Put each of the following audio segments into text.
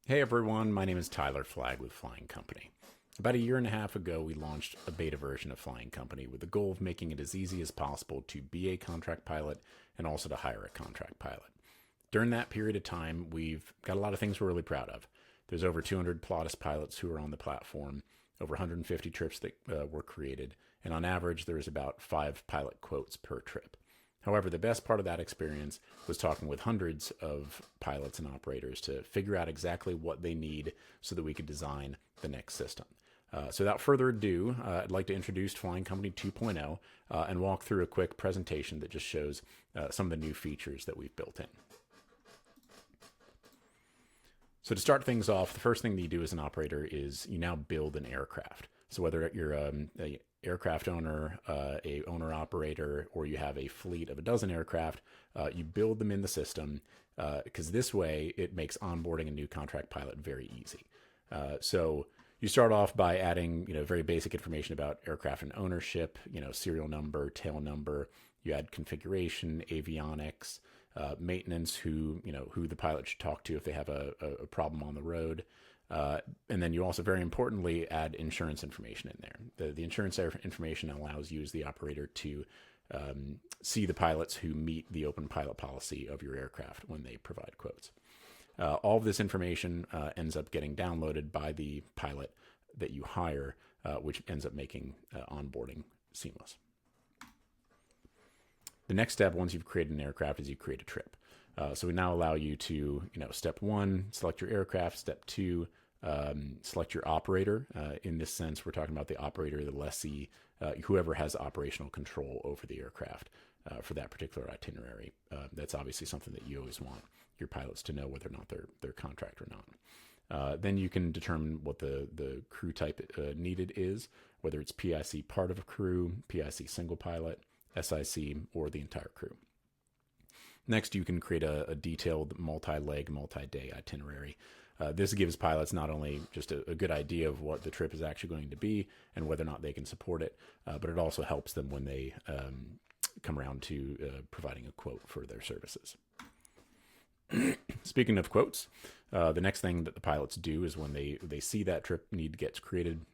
Hey everyone, my name is Tyler Flagg with Flying Company. About a year and a half ago, we launched a beta version of Flying Company with the goal of making it as easy as possible to be a contract pilot and also to hire a contract pilot. During that period of time, we've got a lot of things we're really proud of. There's over 200 Pilatus pilots who are on the platform, over 150 trips that were created, and on average, there's about 5 pilot quotes per trip. However, the best part of that experience was talking with hundreds of pilots and operators to figure out exactly what they need so that we could design the next system. So without further ado, I'd like to introduce Flying Company 2.0 and walk through a quick presentation that just shows some of the new features that we've built in. So to start things off, the first thing that you do as an operator is you now build an aircraft. So whether you're a aircraft owner, a owner operator, or you have a fleet of a dozen aircraft, you build them in the system because this way it makes onboarding a new contract pilot very easy. So you start off by adding very basic information about aircraft and ownership, serial number, tail number. You add configuration, avionics, maintenance, who the pilot should talk to if they have a problem on the road. And then you also, very importantly, add insurance information in there. The insurance information allows you as the operator to see the pilots who meet the open pilot policy of your aircraft when they provide quotes. All of this information ends up getting downloaded by the pilot that you hire, which ends up making onboarding seamless. The next step, once you've created an aircraft, is you create a trip. So we now allow you to, step one, select your aircraft. Step two, select your operator. In this sense, we're talking about the operator, the lessee, whoever has operational control over the aircraft for that particular itinerary. That's obviously something that you always want your pilots to know whether or not they're contract or not. Then you can determine what the crew type needed is, whether it's PIC part of a crew, PIC single pilot, SIC, or the entire crew. Next, you can create a detailed multi-leg, multi-day itinerary. This gives pilots not only just a good idea of what the trip is actually going to be and whether or not they can support it, but it also helps them when they come around to providing a quote for their services. Speaking of quotes, the next thing that the pilots do is when they see that trip need gets created,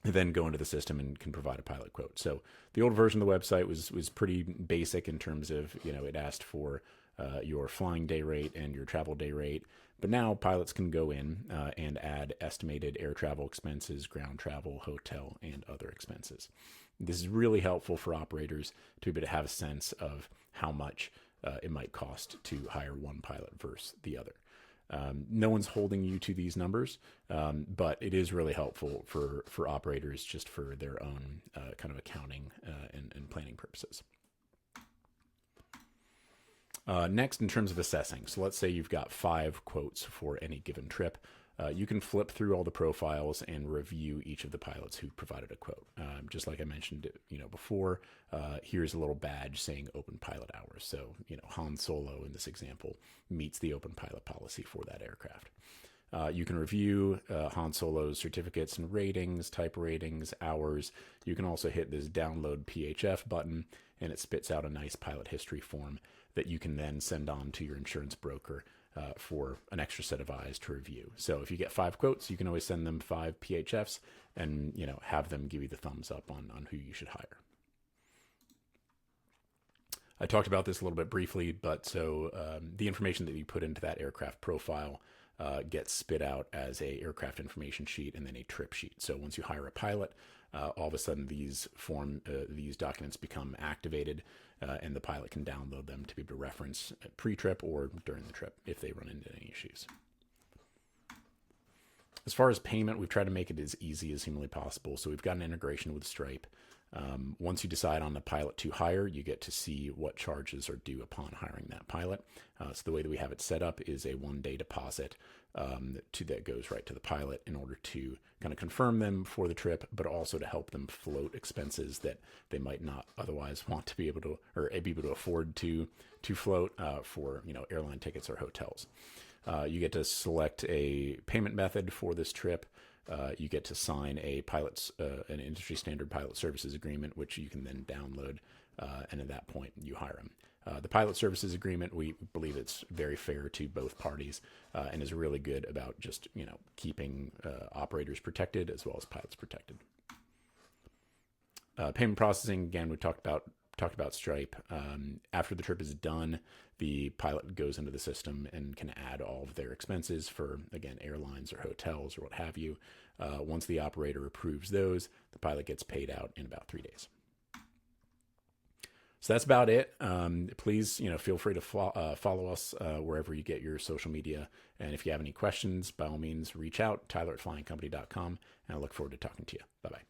then go into the system and can provide a pilot quote. So the old version of the website was pretty basic in terms of, it asked for your flying day rate and your travel day rate. But now pilots can go in and add estimated air travel expenses, ground travel, hotel, and other expenses. This is really helpful for operators to be able to have a sense of how much it might cost to hire one pilot versus the other. No one's holding you to these numbers, but it is really helpful for operators just for their own kind of accounting and planning purposes. Next, in terms of assessing, so let's say you've got 5 quotes for any given trip. You can flip through all the profiles and review each of the pilots who provided a quote. Just like I mentioned, before, here's a little badge saying open pilot hours. So, Han Solo in this example meets the open pilot policy for that aircraft. You can review Han Solo's certificates and ratings, type ratings, hours. You can also hit this download PHF button, and it spits out a nice pilot history form that you can then send on to your insurance broker for an extra set of eyes to review. So if you get 5 quotes, you can always send them 5 PHFs and have them give you the thumbs up on who you should hire. I talked about this a little bit briefly, but so the information that you put into that aircraft profile gets spit out as a aircraft information sheet and then a trip sheet. So once you hire a pilot, all of a sudden these documents become activated, and the pilot can download them to be able to reference pre-trip or during the trip if they run into any issues. As far as payment, we've tried to make it as easy as humanly possible. So we've got an integration with Stripe. Once you decide on the pilot to hire, you get to see what charges are due upon hiring that pilot. So the way that we have it set up is a 1-day deposit that goes right to the pilot in order to kind of confirm them for the trip, but also to help them float expenses that they might not otherwise want to be able to or be able to afford to float for airline tickets or hotels. You get to select a payment method for this trip. You get to sign an industry standard pilot services agreement, which you can then download and at that point, you hire them. The pilot services agreement, we believe it's very fair to both parties and is really good about just keeping operators protected as well as pilots protected. Payment processing, again, we talked about Stripe. After the trip is done, the pilot goes into the system and can add all of their expenses for, again, airlines or hotels or what have you. Once the operator approves those, the pilot gets paid out in about 3 days. So that's about it. Please, feel free to follow us wherever you get your social media. And if you have any questions, by all means, reach out, Tyler@flyingcompany.com. And I look forward to talking to you. Bye-bye.